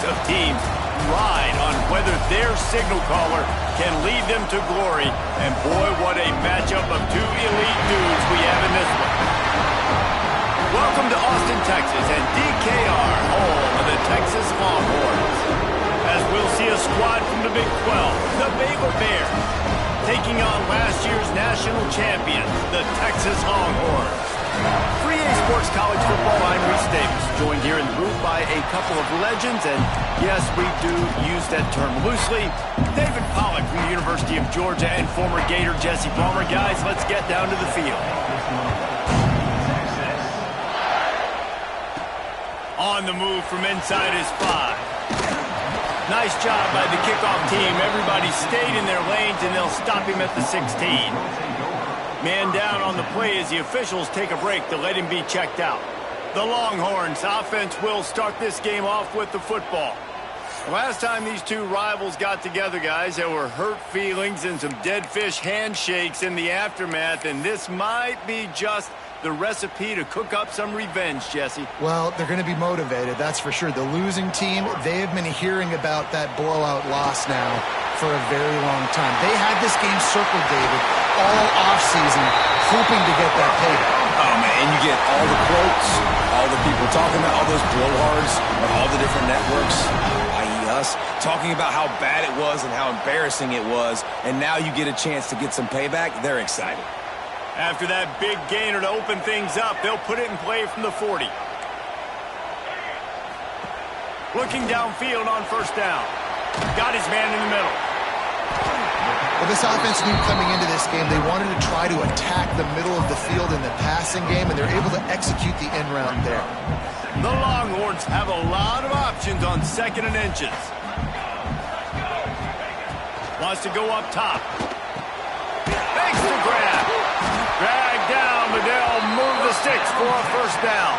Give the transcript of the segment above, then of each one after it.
of teams ride on whether their signal caller can lead them to glory. And boy, what a matchup of two elite dudes we have in this one. Welcome to Austin, Texas, and DKR, home of the Texas Longhorns. As we'll see a squad from the Big 12, the Baylor Bears, taking on last year's national champions, the Texas Longhorns. 3A Sports College Football, I'm Reese Davis, joined here in the booth by a couple of legends, and yes, we do use that term loosely. David Pollack from the University of Georgia and former Gator Jesse Palmer. Guys, let's get down to the field. On the move from inside his 5. Nice job by the kickoff team. Everybody stayed in their lanes, and they'll stop him at the 16. Man down on the play as the officials take a break to let him be checked out. The Longhorns offense will start this game off with the football. Last time these two rivals got together, guys, there were hurt feelings and some dead fish handshakes in the aftermath, and this might be just the recipe to cook up some revenge, Jesse. Well, they're going to be motivated, that's for sure. The losing team, they have been hearing about that blowout loss now for a very long time. They had this game circled, David, all offseason, hoping to get that payback. Oh, man, and you get all the quotes, all the people talking about all those blowhards on all the different networks, i.e. us, talking about how bad it was and how embarrassing it was, and now you get a chance to get some payback. They're excited. After that big gainer to open things up, they'll put it in play from the 40. Looking downfield on first down. Got his man in the middle. Well, this offense knew coming into this game they wanted to try to attack the middle of the field in the passing game, and they're able to execute the end round there. The Longhorns have a lot of options on 2nd and inches. Wants to go up top. Makes the grab. Drag down, but they'll move the sticks for a first down.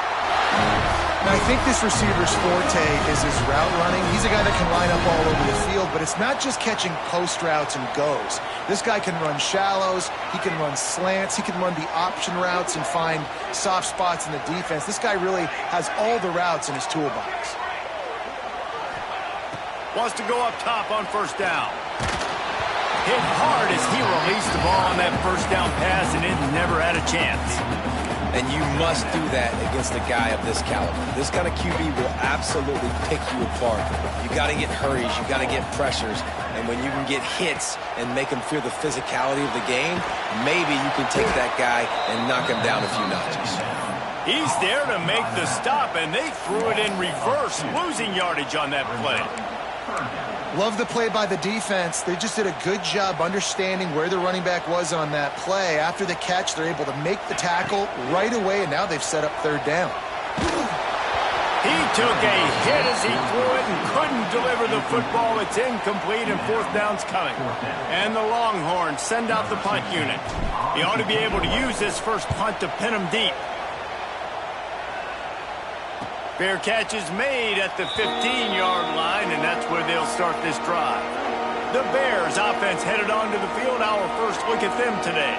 Now, I think this receiver's forte is his route running. He's a guy that can line up all over the field, but it's not just catching post routes and goes. This guy can run shallows, he can run slants, he can run the option routes and find soft spots in the defense. This guy really has all the routes in his toolbox. Wants to go up top on first down. Hit hard as he released the ball on that first down pass, and it never had a chance. And you must do that against a guy of this caliber. This kind of QB will absolutely pick you apart. You got to get hurries, you got to get pressures, and when you can get hits and make him feel the physicality of the game, maybe you can take that guy and knock him down a few notches. He's there to make the stop, and they threw it in reverse, losing yardage on that play. Love the play by the defense. They just did a good job understanding where the running back was on that play. After the catch, they're able to make the tackle right away, and now they've set up third down. He took a hit as he threw it and couldn't deliver the football. It's incomplete, and fourth down's coming. And the Longhorns send out the punt unit. He ought to be able to use this first punt to pin him deep. Fair catch is made at the 15-yard line, and that's where they'll start this drive. The Bears offense headed onto the field. Our first look at them today.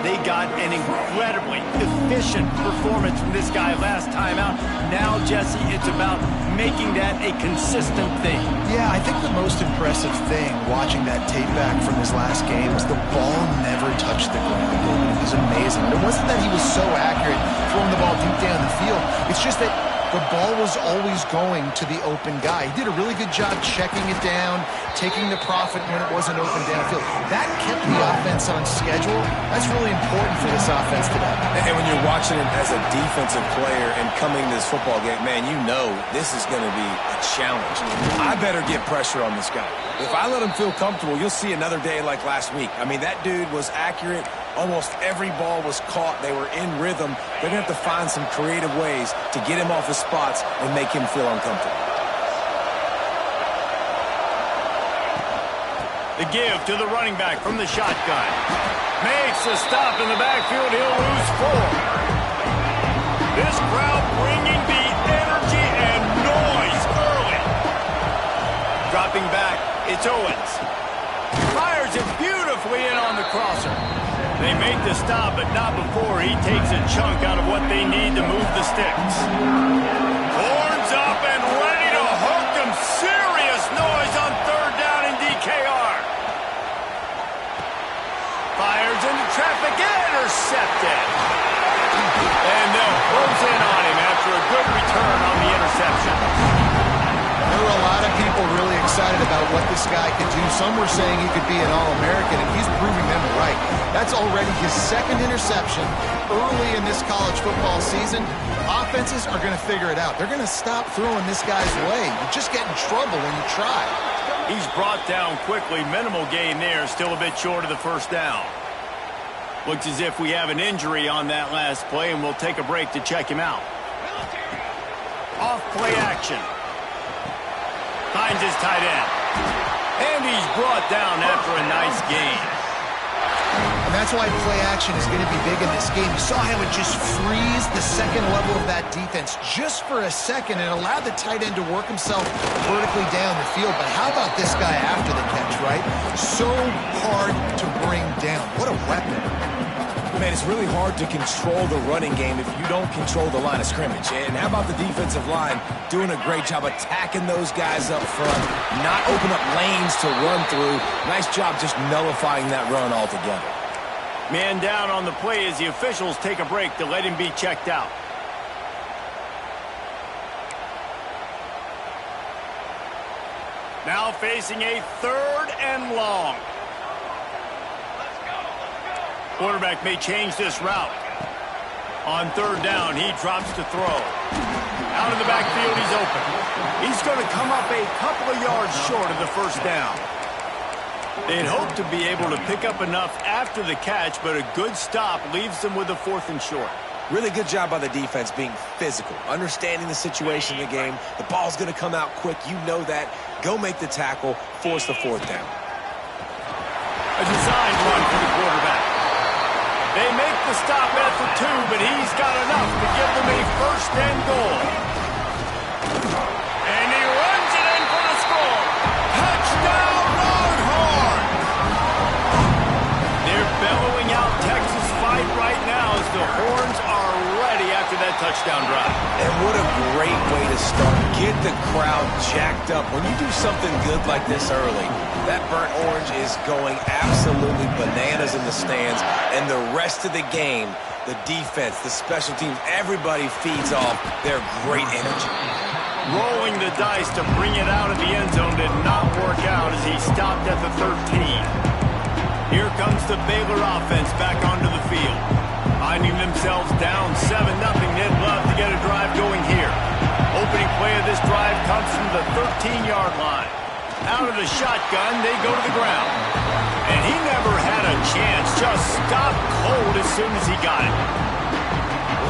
They got an incredibly efficient performance from this guy last time out. Now, Jesse, it's about making that a consistent thing. Yeah, I think the most impressive thing watching that tape back from his last game was the ball never touched the ground. It was amazing. It wasn't that he was so accurate throwing the ball deep down the field. It's just that the ball was always going to the open guy. He did a really good job checking it down, taking the profit when it wasn't open downfield. That kept the offense on schedule. That's really important for this offense today. And when you're watching him as a defensive player and coming to this football game, man, you know this is going to be a challenge. I better get pressure on this guy. If I let him feel comfortable, you'll see another day like last week. I mean, that dude was accurate. Almost every ball was caught. They were in rhythm. They're going to have to find some creative ways to get him off his spots and make him feel uncomfortable. The give to the running back from the shotgun. Makes a stop in the backfield. He'll lose 4. This crowd bringing the energy and noise early. Dropping back, it's Owens. Fires it beautifully in on the crosser. They make the stop, but not before he takes a chunk out of what they need to move the sticks. Horns up and ready to hook them intercepted. And they'll close in on him after a good return on the interception. There were a lot of people really excited about what this guy could do. Some were saying he could be an All-American, and he's proving them right. That's already his second interception early in this college football season. Offenses are going to figure it out. They're going to stop throwing this guy's way. You just get in trouble when you try. He's brought down quickly. Minimal gain there. Still a bit short of the first down. Looks as if we have an injury on that last play, and we'll take a break to check him out. Off play action. Finds his tight end. And he's brought down after a nice gain. And that's why play action is going to be big in this game. You saw how it just frees the second level of that defense just for a second and allowed the tight end to work himself vertically down the field. But how about this guy after the catch, right? So hard to bring down. What a weapon. Man, it's really hard to control the running game if you don't control the line of scrimmage. And how about the defensive line doing a great job attacking those guys up front, not open up lanes to run through. Nice job just nullifying that run altogether. Man down on the play as the officials take a break to let him be checked out. Now facing a 3rd and long. Quarterback may change this route. On 3rd down, he drops to throw. Out of the backfield, he's open. He's going to come up a couple of yards short of the first down. They'd hope to be able to pick up enough after the catch, but a good stop leaves them with a 4th and short. Really good job by the defense being physical, understanding the situation in the game. The ball's going to come out quick. You know that. Go make the tackle, force the 4th down. A designed run for the quarterback. They make the stop after 2, but he's got enough to give them a 1st and goal. And he runs it in for the score. Touchdown, Longhorn! They're bellowing out Texas fight right now as the Horns are ready after that touchdown drive. And what a great way to start. Get the crowd jacked up. When you do something good like this early, that burnt orange is going absolutely bananas in the stands. And the rest of the game, the defense, the special teams, everybody feeds off their great energy. Rolling the dice to bring it out of the end zone did not work out as he stopped at the 13. Here comes the Baylor offense back onto the field. Finding themselves down 7-0, they'd love to get a drive going here. Opening play of this drive comes from the 13-yard line. Out of the shotgun, they go to the ground. And he never had a chance, just stopped cold as soon as he got it.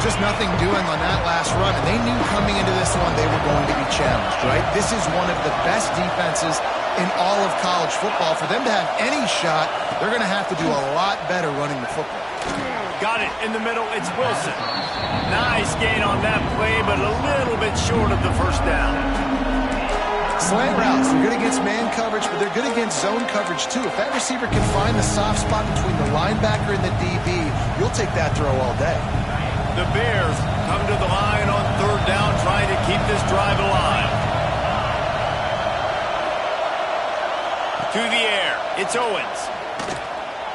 Just nothing doing on that last run, and they knew coming into this one they were going to be challenged, right? This is one of the best defenses in all of college football. For them to have any shot, they're going to have to do a lot better running the football. Got it in the middle, it's Wilson. Nice gain on that play, but a little bit short of the first down. Slant routes, they're good against man coverage, but they're good against zone coverage too. If that receiver can find the soft spot between the linebacker and the DB, you'll take that throw all day. The Bears come to the line on 3rd down, trying to keep this drive alive. To the air, it's Owens.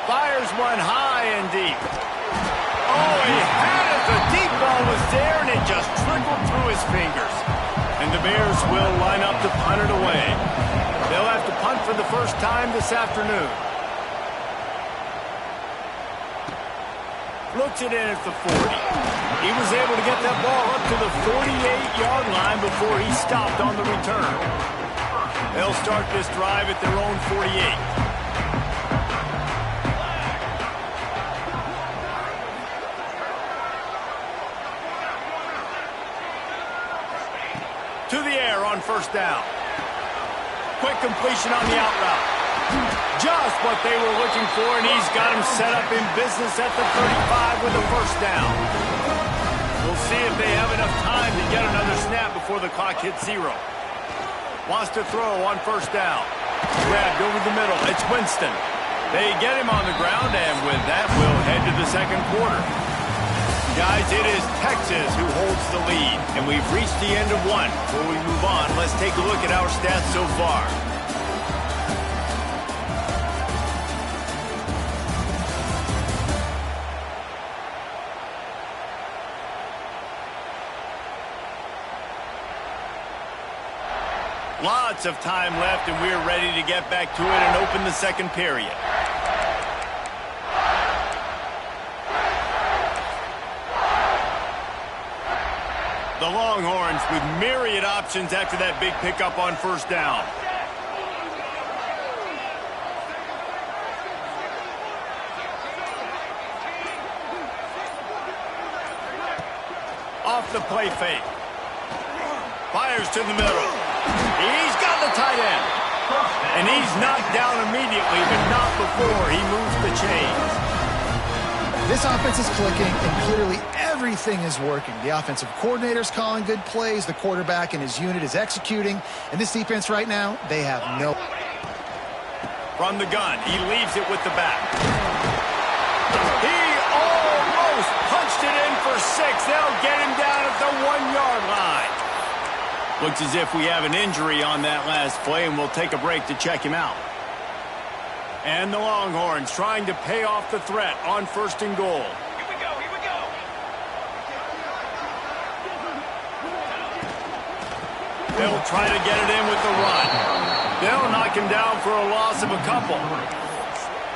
Fires one high and deep. Oh, he had it. The deep ball was there, and it just trickled through his fingers. And the Bears will line up to punt it away. They'll have to punt for the first time this afternoon. Looks it in at the 40. He was able to get that ball up to the 48-yard line before he stopped on the return. They'll start this drive at their own 48. To the air on 1st down. Quick completion on the out route. Just what they were looking for, and he's got him set up in business at the 35 with a 1st down. We'll see if they have enough time to get another snap before the clock hits 0. Wants to throw on 1st down. Grabbed over the middle. It's Winston. They get him on the ground, and with that, we'll head to the second quarter. Guys, it is Texas who holds the lead, and we've reached the end of one. Before we move on, let's take a look at our stats so far. Lots of time left, and we're ready to get back to it and open the second period. The Longhorns with myriad options after that big pickup on first down. Off the play fake. Fires to the middle. He's got the tight end. And he's knocked down immediately, but not before he moves the chains. This offense is clicking, and clearly everything is working. The offensive coordinator's calling good plays. The quarterback and his unit is executing. And this defense right now, they have no... From the gun, he leaves it with the back. He almost punched it in for 6. They'll get him down at the 1-yard line. Looks as if we have an injury on that last play, and we'll take a break to check him out. And the Longhorns trying to pay off the threat on first and goal. Here we go, here we go. They'll try to get it in with the run. They'll knock him down for a loss of a couple.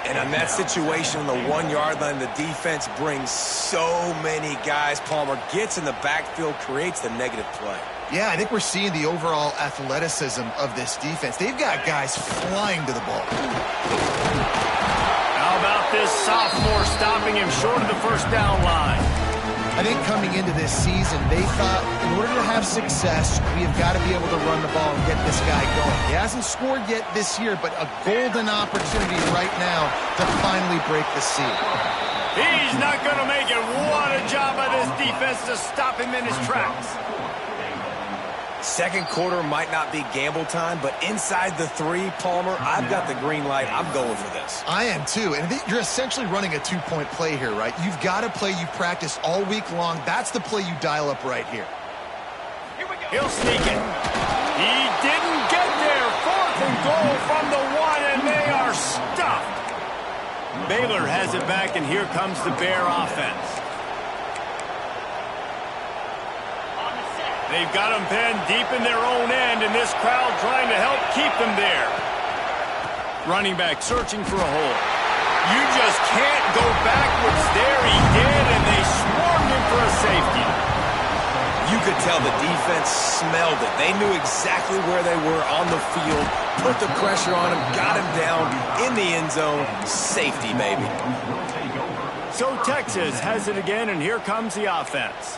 And on that situation, on the 1-yard line, the defense brings so many guys. Palmer gets in the backfield, creates the negative play. Yeah, I think we're seeing the overall athleticism of this defense. They've got guys flying to the ball. How about this sophomore stopping him short of the first down line? I think coming into this season, they thought in order to have success, we have got to be able to run the ball and get this guy going. He hasn't scored yet this year, but a golden opportunity right now to finally break the seal. He's not going to make it. What a job by this defense to stop him in his tracks. Second quarter might not be gamble time, but inside the 3, Palmer, I've got the green light. I'm going for this. I am too, and you're essentially running a 2-point play here, right? You've got a play you've practiced all week long. That's the play you dial up right here. He'll sneak it. He didn't get there. 4th and goal from the 1, and they are stuffed. Baylor has it back, and here comes the Bear offense. They've got them pinned deep in their own end, and this crowd trying to help keep them there. Running back searching for a hole. You just can't go backwards there. He did, and they swarmed him for a safety. You could tell the defense smelled it. They knew exactly where they were on the field, put the pressure on him, got him down in the end zone. Safety, baby. So Texas has it again, and here comes the offense.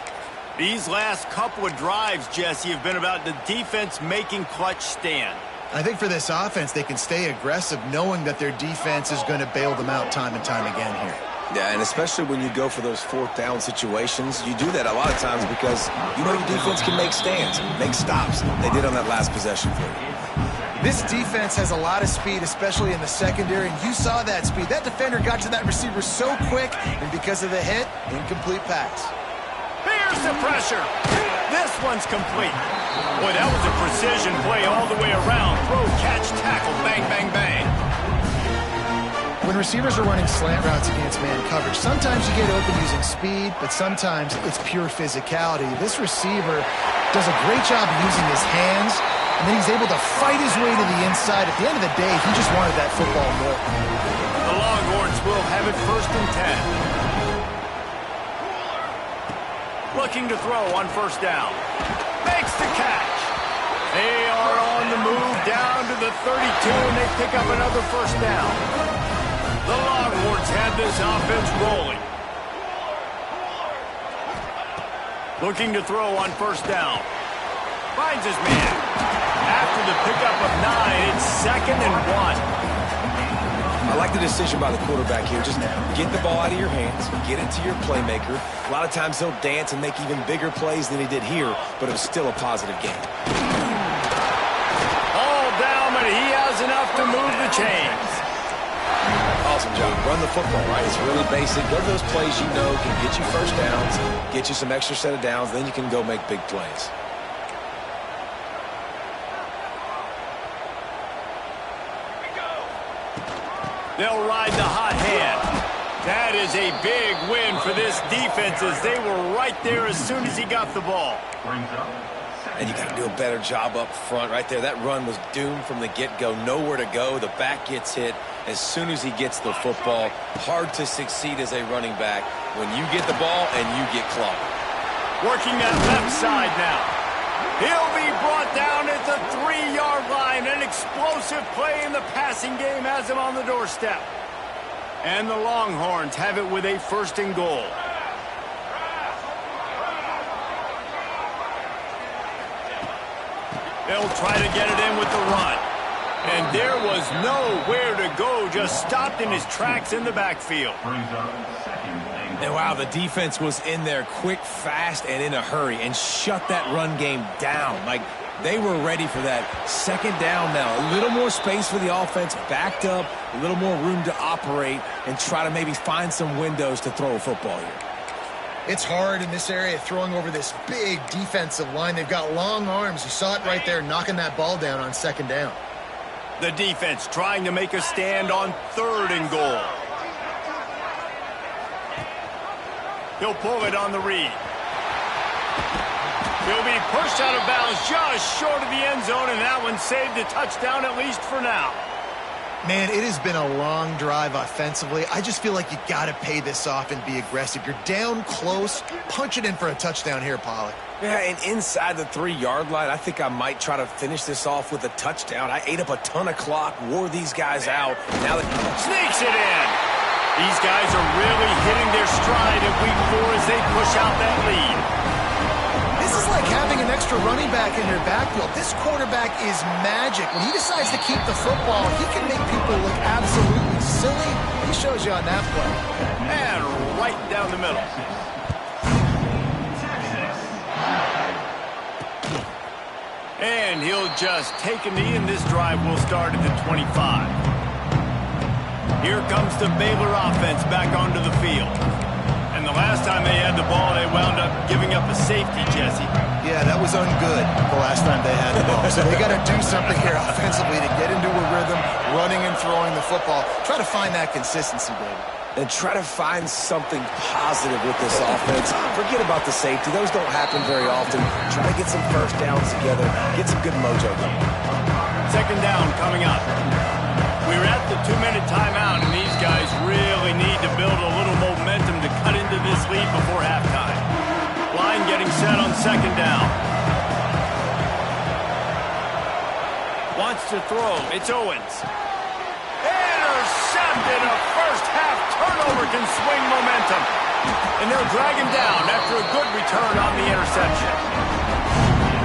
These last couple of drives, Jesse, have been about the defense making clutch stand. I think for this offense, they can stay aggressive knowing that their defense is going to bail them out time and time again here. Yeah, and especially when you go for those 4th down situations, you do that a lot of times because you know your defense can make stands, make stops. They did on that last possession for you. This defense has a lot of speed, especially in the secondary, and you saw that speed. That defender got to that receiver so quick, and because of the hit, incomplete pass. Here's the pressure. This one's complete. Boy, that was a precision play all the way around. Throw, catch, tackle, bang, bang, bang. When receivers are running slant routes against man coverage, sometimes you get open using speed, but sometimes it's pure physicality. This receiver does a great job using his hands, and then he's able to fight his way to the inside. At the end of the day, he just wanted that football more. The Longhorns will have it 1st and 10. Looking to throw on first down. Makes the catch. They are on the move down to the 32, and they pick up another first down. The Longhorns have this offense rolling. Looking to throw on first down. Finds his man. After the pickup of 9, it's 2nd and 1. I like the decision by the quarterback here. Just get the ball out of your hands, get it to your playmaker. A lot of times he'll dance and make even bigger plays than he did here, but it was still a positive game. All down, but he has enough to move the chains. Awesome job. Run the football, right? It's really basic. Go to those plays you know can get you first downs, get you some extra set of downs, then you can go make big plays. They'll ride the hot hand. That is a big win for this defense as they were right there as soon as he got the ball. Brings up And you got to do a better job up front right there. That run was doomed from the get-go. Nowhere to go. The back gets hit as soon as he gets the football. Hard to succeed as a running back when you get the ball and you get clogged. Working that left side now. He'll be brought down at the 3-yard line. An explosive play in the passing game has him on the doorstep. And the Longhorns have it with a 1st and goal. They'll try to get it in with the run. And there was nowhere to go, just stopped in his tracks in the backfield. And wow, the defense was in there quick, fast, and in a hurry and shut that run game down. Like, they were ready for that 2nd down now. A little more space for the offense, backed up, a little more room to operate and try to maybe find some windows to throw a football here. It's hard in this area throwing over this big defensive line. They've got long arms. You saw it right there, knocking that ball down on 2nd down. The defense trying to make a stand on 3rd and goal. He'll pull it on the read. He'll be pushed out of bounds just short of the end zone, and that one saved a touchdown at least for now. Man, it has been a long drive offensively. I just feel like you got to pay this off and be aggressive. You're down close. Punch it in for a touchdown here, Pollak. Yeah, and inside the 3-yard line, I think I might try to finish this off with a touchdown. I ate up a ton of clock, wore these guys out. Now that sneaks it in. These guys are really hitting their stride in week 4 as they push out that lead. This is like having an extra running back in your backfield. This quarterback is magic. When he decides to keep the football, he can make people look absolutely silly. He shows you on that play. And right down the middle. And he'll just take a knee, and this drive will start at the 25. Here comes the Baylor offense back onto the field. And the last time they had the ball, they wound up giving up a safety, Jesse. Yeah, that was ungood the last time they had the ball. So they got to do something here offensively to get into a rhythm, running and throwing the football. Try to find that consistency, David. And try to find something positive with this offense. Forget about the safety. Those don't happen very often. Try to get some 1st downs together. Get some good mojo going. 2nd down coming up. We're at the 2-minute timeout, and these guys really need to build a little momentum to cut into this lead before halftime. Line getting set on 2nd down. Wants to throw. It's Owens. Intercepted. A first-half turnover can swing momentum. And they'll drag him down after a good return on the interception.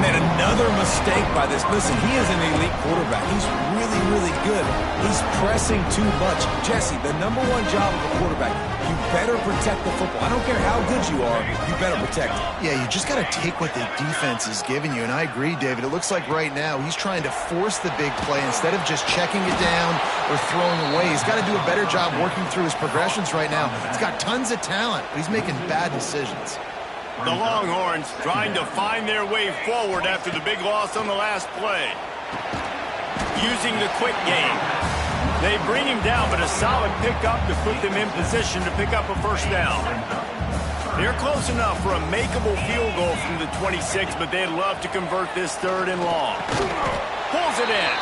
Man, another mistake by this. Listen, he is an elite quarterback. He's really, really good. He's pressing too much. Jesse, the #1 job of a quarterback, you better protect the football. I don't care how good you are, you better protect it. Yeah, you just got to take what the defense is giving you. And I agree, David. It looks like right now he's trying to force the big play instead of just checking it down or throwing away. He's got to do a better job working through his progressions right now. He's got tons of talent, but he's making bad decisions. The Longhorns trying to find their way forward after the big loss on the last play. Using the quick game. They bring him down, but a solid pickup to put them in position to pick up a 1st down. They're close enough for a makeable field goal from the 26, but they'd love to convert this 3rd and long. Pulls it in.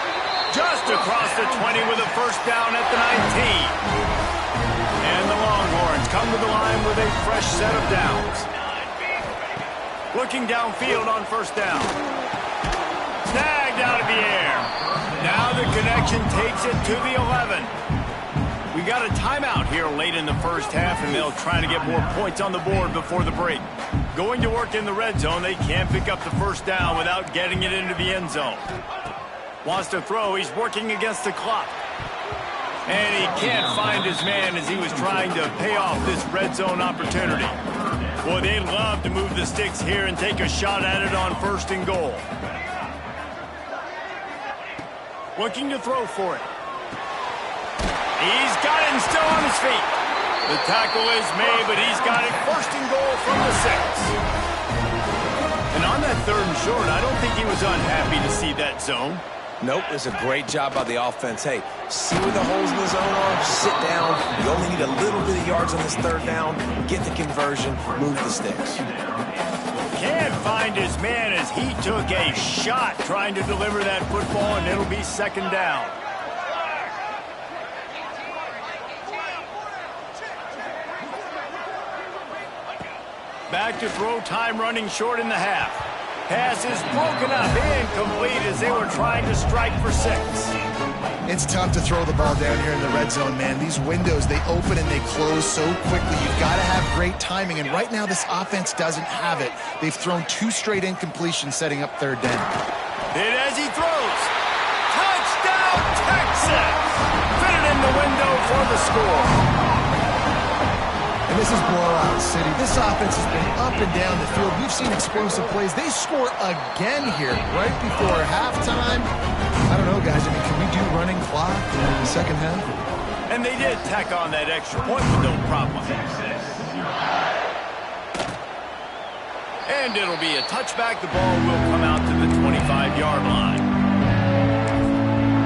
Just across the 20 with a 1st down at the 19. And the Longhorns come to the line with a fresh set of downs. Looking downfield on 1st down. Snagged out of the air. Now the connection takes it to the 11. We got a timeout here late in the 1st half, and they'll try to get more points on the board before the break. Going to work in the red zone, they can't pick up the 1st down without getting it into the end zone. Wants to throw. He's working against the clock. And he can't find his man as he was trying to pay off this red zone opportunity. Boy, they'd love to move the sticks here and take a shot at it on 1st and goal. Looking to throw for it. He's got it and still on his feet. The tackle is made, but he's got it 1st and goal from the 6. And on that 3rd and short, I don't think he was unhappy to see that zone. Nope, it's a great job by the offense. Hey, see where the holes in the zone are, sit down. You only need a little bit of yards on this 3rd down. Get the conversion, move the sticks. Can't find behind his man as he took a shot trying to deliver that football, and it'll be second down. Back to throw, time running short in the half. Pass is broken up, incomplete as they were trying to strike for 6. It's tough to throw the ball down here in the red zone, man. These windows, they open and they close so quickly. You've got to have great timing, and right now this offense doesn't have it. They've thrown 2 straight incompletions setting up third down. Hit as he throws. Touchdown, Texas! Fitted in the window for the score. And this is blowout city. This offense has been up and down the field. We've seen explosive plays. They score again here right before halftime. I don't know, guys. I mean, can we do running clock in the second half? And they did tack on that extra point with no problem. And it'll be a touchback. The ball will come out to the 25-yard line.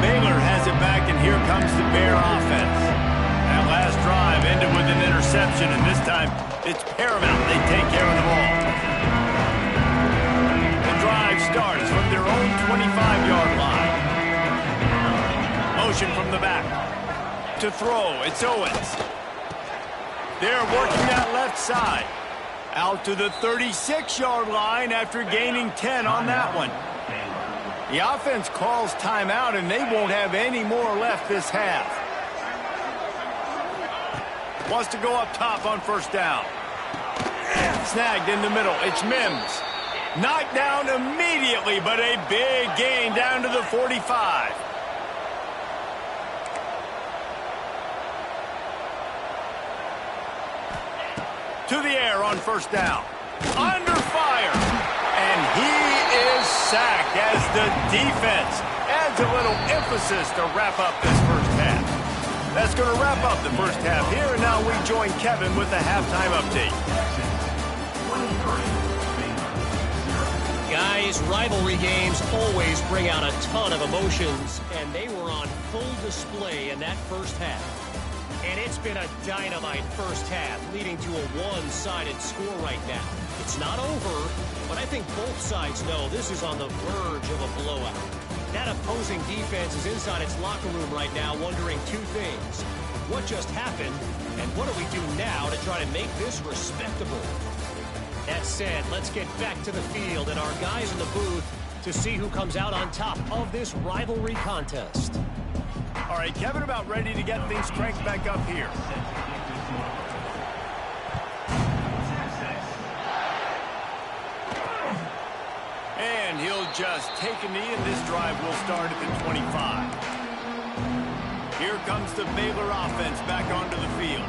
Baylor has it back, and here comes the Bear offense. That last drive ended with an interception, and this time it's paramount they take care of the ball. The drive starts from their own 25-yard line. Motion from the back. To throw, it's Owens. They're working that left side. Out to the 36-yard line after gaining 10 on that one. The offense calls timeout, and they won't have any more left this half. Wants to go up top on first down. Snagged in the middle. It's Mims. Knocked down immediately, but a big gain down to the 45. To the air on first down. Under fire. And he is sacked as the defense adds a little emphasis to wrap up this first half. That's going to wrap up the first half here, and now we join Kevin with the halftime update. Guys, rivalry games always bring out a ton of emotions, and they were on full display in that first half. And it's been a dynamite first half, leading to a one-sided score right now. It's not over, but I think both sides know this is on the verge of a blowout. That opposing defense is inside its locker room right now wondering 2 things. What just happened, and what do we do now to try to make this respectable? That said, let's get back to the field and our guys in the booth to see who comes out on top of this rivalry contest. All right, Kevin, about ready to get things cranked back up here. And he'll just take a knee, and this drive will start at the 25. Here comes the Baylor offense back onto the field.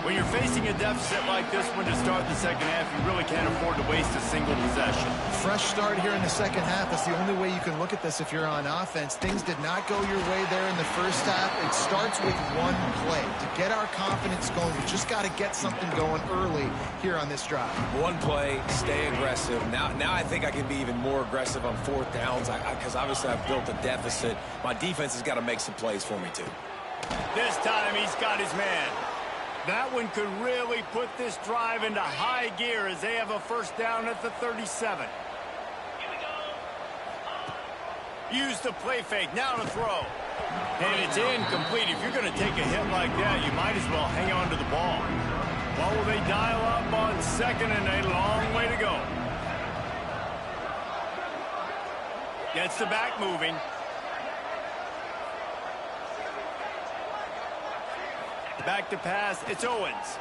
When you're facing a deficit like this one to start the second half, you really can't afford to waste a single possession. Fresh start here in the second half. That's the only way you can look at this if you're on offense. Things did not go your way there in the first half. It starts with one play. To get our confidence going, we just got to get something going early here on this drive. One play, stay aggressive. Now I think I can be even more aggressive on fourth downs because obviously I've built a deficit. My defense has got to make some plays for me too. This time he's got his man. That one could really put this drive into high gear as they have a first down at the 37. Use the play fake, now to throw. And it's incomplete. If you're going to take a hit like that, you might as well hang on to the ball. What will they dial up on second, and a long way to go. Gets the back moving. Back to pass, it's Owens.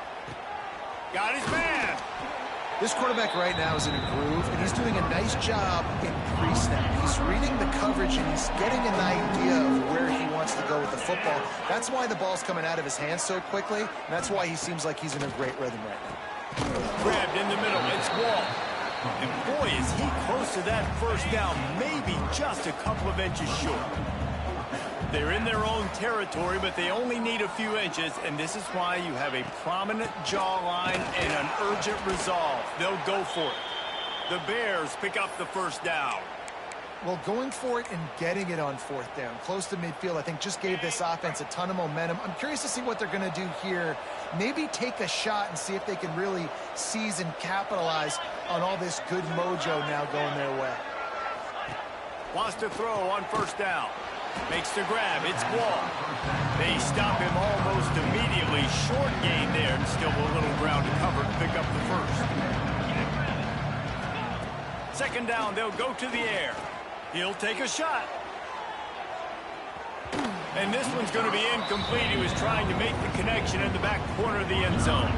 Got his man. This quarterback right now is in a groove, and he's doing a nice job in pre-snap. He's reading the coverage, and he's getting an idea of where he wants to go with the football. That's why the ball's coming out of his hands so quickly, and that's why he seems like he's in a great rhythm right now. Grabbed in the middle, it's Wall. And boy, is he close to that first down, maybe just a couple of inches short. They're in their own territory, but they only need a few inches, and this is why you have a prominent jawline and an urgent resolve. They'll go for it. The Bears pick up the first down. Well, going for it and getting it on fourth down, close to midfield, I think just gave this offense a ton of momentum. I'm curious to see what they're going to do here. Maybe take a shot and see if they can really seize and capitalize on all this good mojo now going their way. Wants to throw on first down. Makes the grab. It's Wall. They stop him almost immediately. Short gain there and still a little ground to cover to pick up the first. Second down, they'll go to the air. He'll take a shot. And this one's going to be incomplete. He was trying to make the connection in the back corner of the end zone.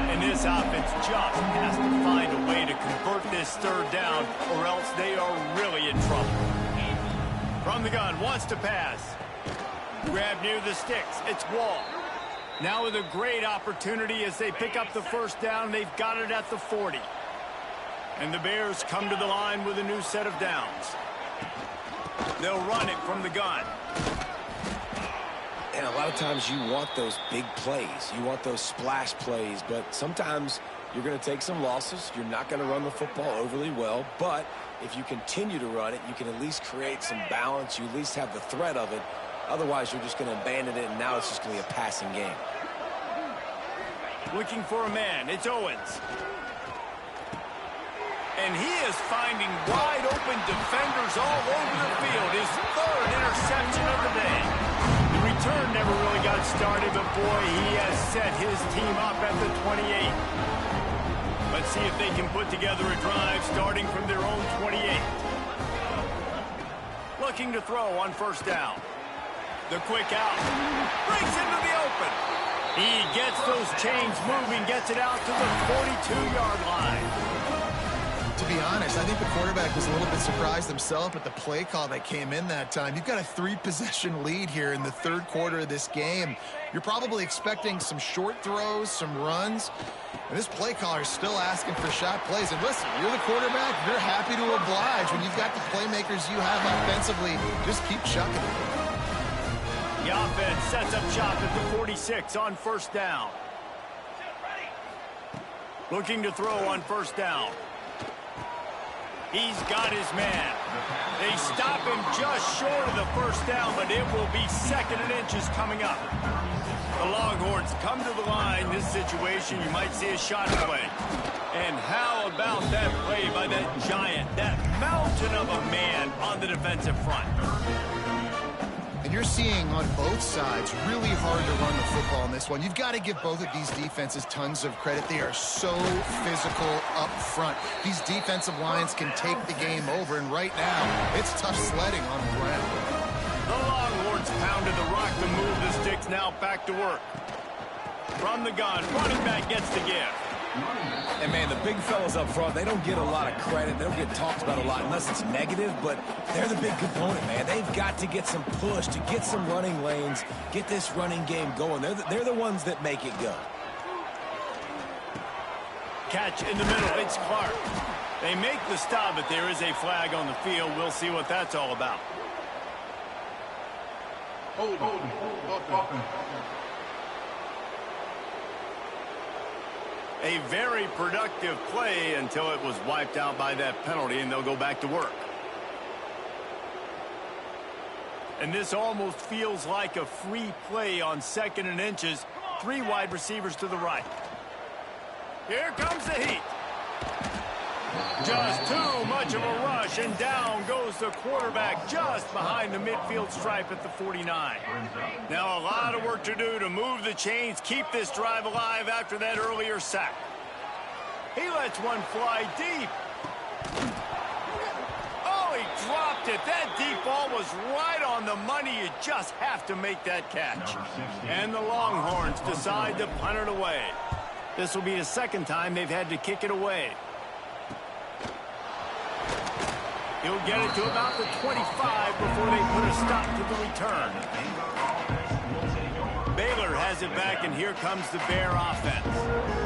And this offense just has to find a way to convert this third down, or else they are really in trouble. From the gun, wants to pass. Grab near the sticks. It's Wall. Now with a great opportunity as they pick up the first down. They've got it at the 40. And the Bears come to the line with a new set of downs. They'll run it from the gun. And a lot of times you want those big plays. You want those splash plays. But sometimes you're going to take some losses. You're not going to run the football overly well. But if you continue to run it, you can at least create some balance. You at least have the threat of it. Otherwise, you're just going to abandon it, and now it's just going to be a passing game. Looking for a man. It's Owens. And he is finding wide open defenders all over the field. His third interception of the day. The return never really got started, but boy, he has set his team up at the 28. Let's see if they can put together a drive starting from their own 28. Looking to throw on first down. The quick out. Breaks into the open. He gets those chains moving, gets it out to the 42-yard line. To be honest, I think the quarterback was a little bit surprised himself at the play call that came in that time. You've got a 3-possession lead here in the third quarter of this game. You're probably expecting some short throws, some runs. And this play caller is still asking for shot plays. And listen, you're the quarterback. You're happy to oblige. When you've got the playmakers you have offensively, just keep chucking it. The offense sets up shop at the 46 on first down. Looking to throw on first down. He's got his man. They stop him just short of the first down, but it will be second and inches coming up. The Longhorns come to the line. This situation, you might see a shot play. And how about that play by that giant, that mountain of a man on the defensive front? And you're seeing on both sides really hard to run the football in this one. You've got to give both of these defenses tons of credit. They are so physical up front. These defensive lines can take the game over, and right now, it's tough sledding on the ground. The Longhorns pounded the rock to move the sticks, now back to work. From the gun, running back gets the gift. And, man, the big fellas up front, they don't get a lot of credit. They don't get talked about a lot unless it's negative, but they're the big component, man. They've got to get some push, to get some running lanes, get this running game going. They're the ones that make it go. Catch in the middle. It's Clark. They make the stop, but there is a flag on the field. We'll see what that's all about. Hold. A very productive play until it was wiped out by that penalty, and they'll go back to work. And this almost feels like a free play on second and inches. 3 wide receivers to the right. Here comes the heat. Just too much of a rush, and down goes the quarterback just behind the midfield stripe at the 49. Now a lot of work to do to move the chains, keep this drive alive after that earlier sack. He lets one fly deep. Oh, he dropped it. That deep ball was right on the money. You just have to make that catch. And the Longhorns decide to punt it away. This will be the second time they've had to kick it away. He'll get it to about the 25 before they put a stop to the return. Baylor has it back, and here comes the Bear offense.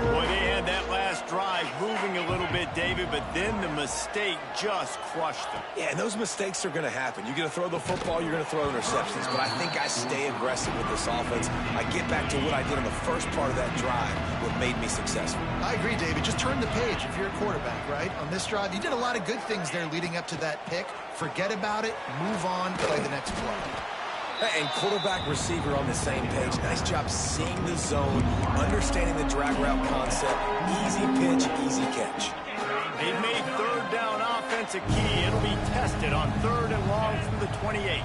Boy, they had that last drive moving a little bit, David, but then the mistake just crushed them. Yeah, and those mistakes are going to happen. You're going to throw the football, you're going to throw interceptions, but I think I stay aggressive with this offense. I get back to what I did on the first part of that drive, what made me successful. I agree, David. Just turn the page if you're a quarterback, right? On this drive, you did a lot of good things there leading up to that pick. Forget about it, move on, play the next play. And quarterback receiver on the same page. Nice job seeing the zone, understanding the drag route concept. Easy pitch, easy catch. They've made third down offense a key. It'll be tested on 3rd and long from the 28.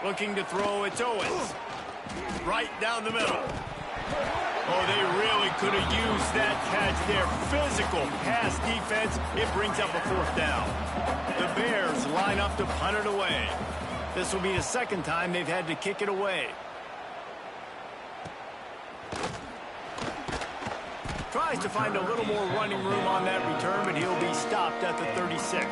Looking to throw, it's Owens. Right down the middle. Oh, they really could have used that catch there. Physical pass defense. It brings up a 4th down. The Bears line up to punt it away. This will be the second time they've had to kick it away. Tries to find a little more running room on that return, but he'll be stopped at the 36.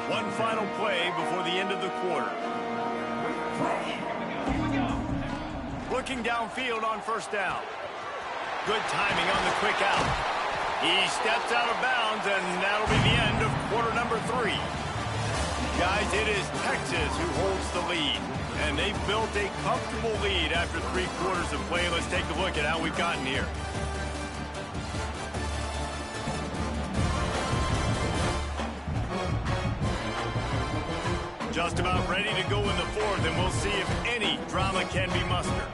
One final play before the end of the quarter. Looking downfield on 1st down. Good timing on the quick out. He steps out of bounds, and that'll be the end of quarter number 3. Guys, it is Texas who holds the lead, and they've built a comfortable lead after 3 quarters of play. Let's take a look at how we've gotten here. Just about ready to go in the 4th, and we'll see if any drama can be mustered.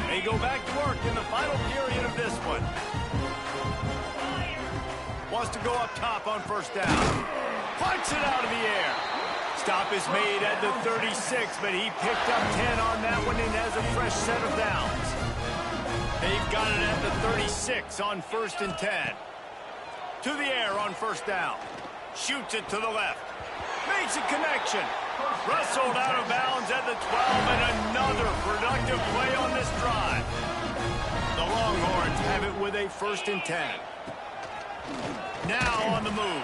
They go back to work in the final period of this one. Wants to go up top on 1st down. Punts it out of the air. Stop is made at the 36, but he picked up 10 on that one and has a fresh set of downs. They've got it at the 36 on 1st and 10. To the air on 1st down. Shoots it to the left. Makes a connection. Wrestled out of bounds at the 12, and another productive play on this drive. The Longhorns have it with a 1st and 10. Now on the move.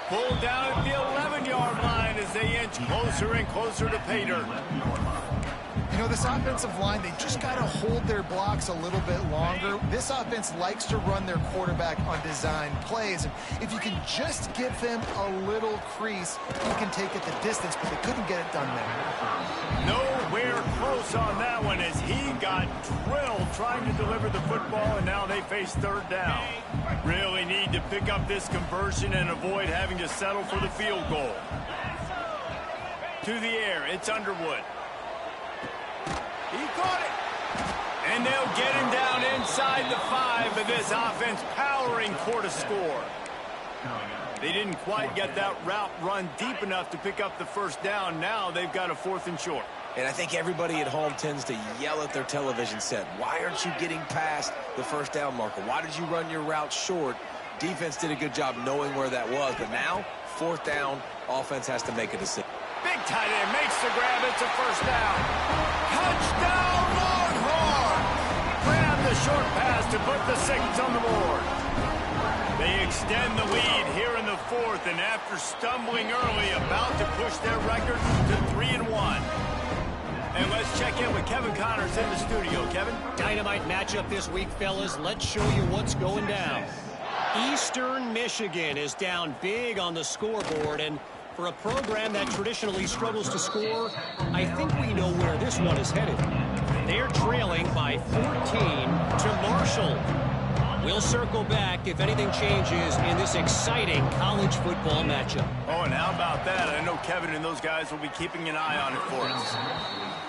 Pulled down at the 11-yard line as they inch closer and closer to pay dirt. You know, this offensive line, they just got to hold their blocks a little bit longer. This offense likes to run their quarterback on design plays. And if you can just give him a little crease, he can take it the distance, but they couldn't get it done there. Nowhere close on that one as he got drilled trying to deliver the football, and now they face 3rd down. Really need to pick up this conversion and avoid having to settle for the field goal. To the air, it's Underwood. He caught it. And they'll get him down inside the 5, but this offense powering for to score. They didn't quite get that route run deep enough to pick up the 1st down. Now they've got a 4th and short. And I think everybody at home tends to yell at their television set. Why aren't you getting past the 1st down marker? Why did you run your route short? Defense did a good job knowing where that was, but now 4th down, offense has to make a decision. Big tight end makes the grab. It's a 1st down. Touchdown, Longhorns! Grab the short pass to put the 6 on the board. They extend the lead here in the 4th, and after stumbling early, about to push their record to 3-1. And let's check in with Kevin Connors in the studio. Kevin? Dynamite matchup this week, fellas. Let's show you what's going down. Eastern Michigan is down big on the scoreboard, and for a program that traditionally struggles to score, I think we know where this one is headed. They're trailing by 14 to Marshall. We'll circle back if anything changes in this exciting college football matchup. Oh, and how about that? I know Kevin and those guys will be keeping an eye on it for us.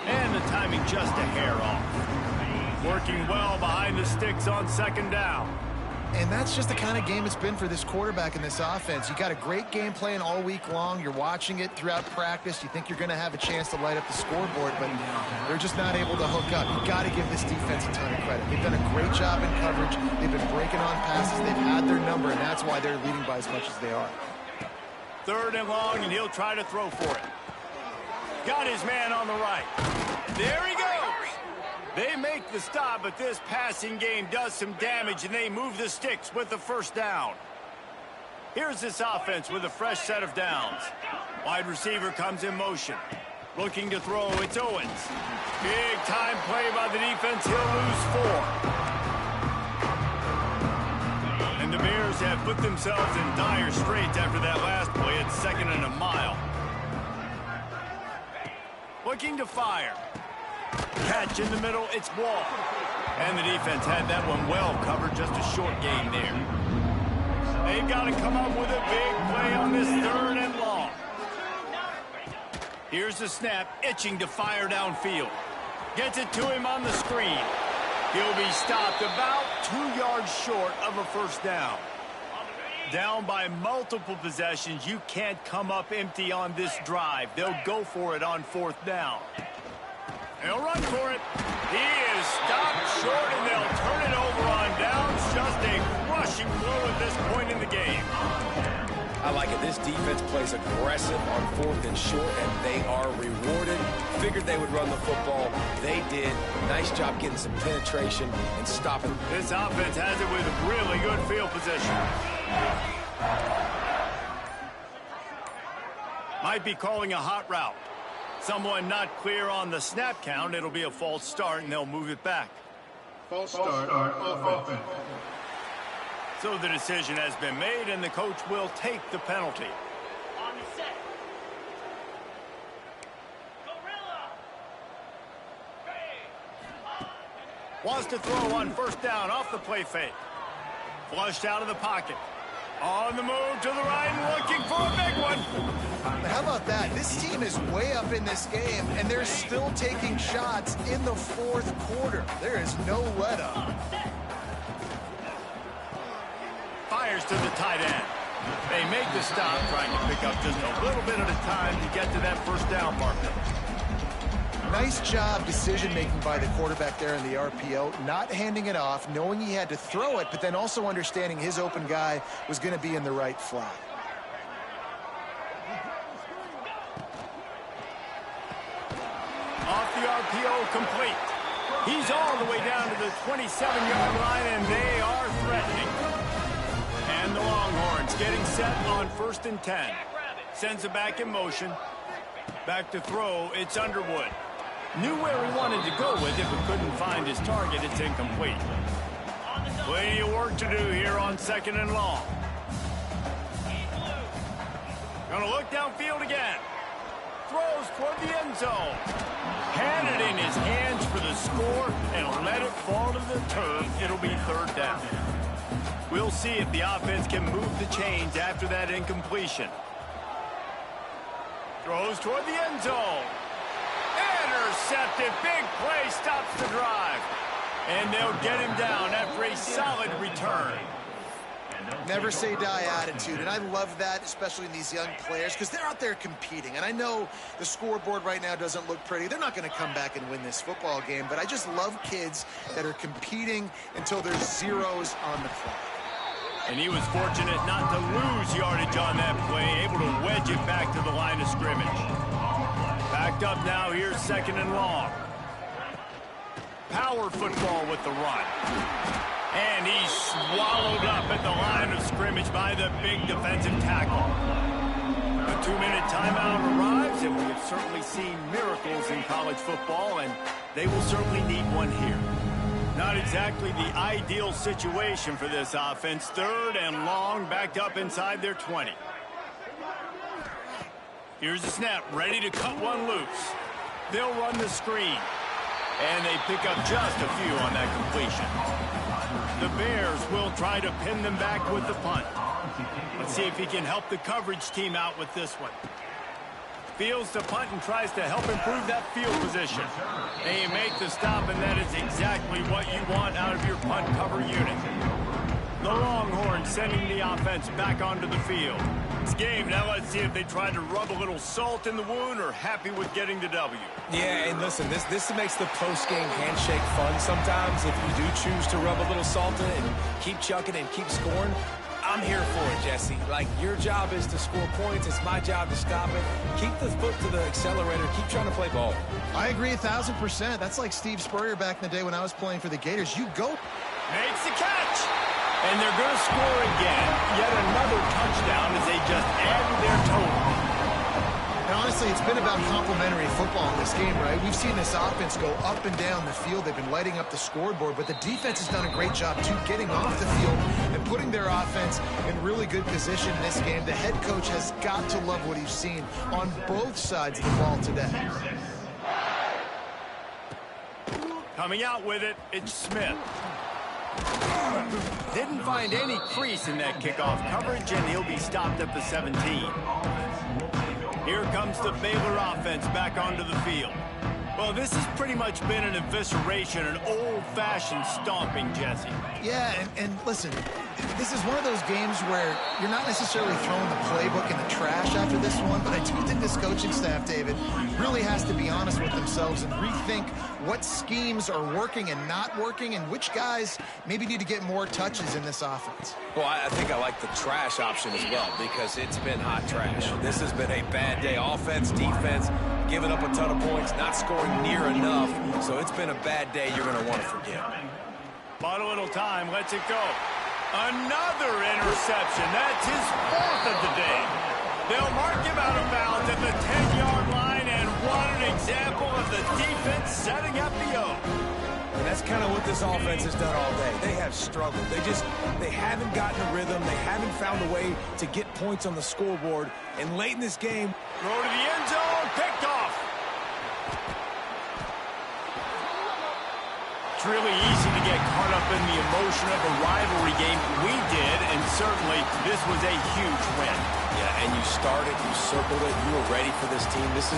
And the timing just a hair off. Working well behind the sticks on 2nd down. And that's just the kind of game it's been for this quarterback in this offense. You got a great game plan all week long. You're watching it throughout practice. You think you're going to have a chance to light up the scoreboard, but they're just not able to hook up. You got to give this defense a ton of credit. They've done a great job in coverage. They've been breaking on passes. They've had their number, and that's why they're leading by as much as they are. 3rd and long, and he'll try to throw for it. Got his man on the right. There he goes. They make the stop, but this passing game does some damage, and they move the sticks with the first down. Here's this offense with a fresh set of downs. Wide receiver comes in motion. Looking to throw, it's Owens. Big time play by the defense. He'll lose 4. And the Bears have put themselves in dire straits after that last play. It's 2nd and a mile. Looking to fire. Catch in the middle, it's Wall. And the defense had that one well covered, just a short gain there. They've got to come up with a big play on this 3rd and long. Here's the snap, itching to fire downfield. Gets it to him on the screen. He'll be stopped about 2 yards short of a first down. Down by multiple possessions, you can't come up empty on this drive. They'll go for it on 4th down. They'll run for it. He is stopped short, and they'll turn it over on downs. Just a crushing blow at this point in the game. I like it. This defense plays aggressive on 4th and short, and they are rewarded. Figured they would run the football. They did. Nice job getting some penetration and stopping. This offense has it with a really good field position. Might be calling a hot route. Someone not clear on the snap count. It'll be a false start, and they'll move it back. False start offense. So the decision has been made, and the coach will take the penalty. On the set. Gorilla. Wants to throw on 1st down off the play fake. Flushed out of the pocket. On the move to the right and looking for a big one. How about that? This team is way up in this game, and they're still taking shots in the 4th quarter. There is no let-up. Fires to the tight end. They make the stop, trying to pick up just a little bit at a time to get to that 1st down marker. Nice job decision-making by the quarterback there in the RPO, not handing it off, knowing he had to throw it, but then also understanding his open guy was going to be in the right flat. Off the RPO, complete. He's all the way down to the 27-yard line, and they are threatening. And the Longhorns getting set on 1st and 10. Sends it back in motion. Back to throw, it's Underwood. Knew where he wanted to go with it, but couldn't find his target. It's incomplete. Plenty of work to do here on 2nd and long. Gonna look downfield again. Throws toward the end zone. Had it in his hands for the score and let it fall to the turf. It'll be 3rd down. We'll see if the offense can move the chains after that incompletion. Throws toward the end zone. Intercepted. Big play stops the drive. And they'll get him down after a solid return. Never say die attitude, and I love that, especially in these young players, because they're out there competing. And I know the scoreboard right now doesn't look pretty. They're not going to come back and win this football game, but I just love kids that are competing until there's zeros on the clock. And he was fortunate not to lose yardage on that play, able to wedge it back to the line of scrimmage. Backed up now, here's 2nd and long. Power football with the run. And he's swallowed up at the line of scrimmage by the big defensive tackle. A 2-minute timeout arrives, and we have certainly seen miracles in college football, and they will certainly need one here. Not exactly the ideal situation for this offense. 3rd and long, backed up inside their 20. Here's the snap, ready to cut one loose. They'll run the screen. And they pick up just a few on that completion. The Bears will try to pin them back with the punt. Let's see if he can help the coverage team out with this one. Fields the punt and tries to help improve that field position. They make the stop, and that is exactly what you want out of your punt cover unit. The Longhorns sending the offense back onto the field. It's game. Now let's see if they try to rub a little salt in the wound or happy with getting the W. Yeah, and listen, this makes the post-game handshake fun sometimes if you do choose to rub a little salt in it and keep chucking and keep scoring. I'm here for it, Jesse. Like, your job is to score points. It's my job to stop it. Keep the foot to the accelerator. Keep trying to play ball. I agree 1,000%. That's like Steve Spurrier back in the day when I was playing for the Gators. You go. Makes the catch. And they're going to score again. Yet another touchdown as they just add to their total. And honestly, it's been about complementary football in this game, right? We've seen this offense go up and down the field. They've been lighting up the scoreboard, but the defense has done a great job, too, getting off the field and putting their offense in really good position in this game. The head coach has got to love what he's seen on both sides of the ball today. Coming out with it, it's Smith. Didn't find any crease in that kickoff coverage, and he'll be stopped at the 17. Here comes the Baylor offense back onto the field. Well, this has pretty much been an evisceration, an old-fashioned stomping, Jesse. Yeah, and listen, this is one of those games where you're not necessarily throwing the playbook in the trash after this one, but I do think this coaching staff, David, really has to be honest with themselves and rethink what schemes are working and not working and which guys maybe need to get more touches in this offense. Well, I think I like the trash option as well because it's been hot trash. This has been a bad day. Offense, defense, giving up a ton of points, not scoring near enough. So it's been a bad day you're going to want to forget. Bought a little time, lets it go. Another interception. That's his fourth of the day. They'll mark him out of bounds at the 10-yard line, and what an example of the defense setting up the O. And that's kind of what this offense has done all day. They have struggled. They haven't gotten a rhythm. They haven't found a way to get points on the scoreboard. And late in this game, throw to the end zone, picked off. It's really easy to get caught up in the emotion of a rivalry game. We did, and certainly this was a huge win. yeah, and you started, you circled it, you were ready for this team. This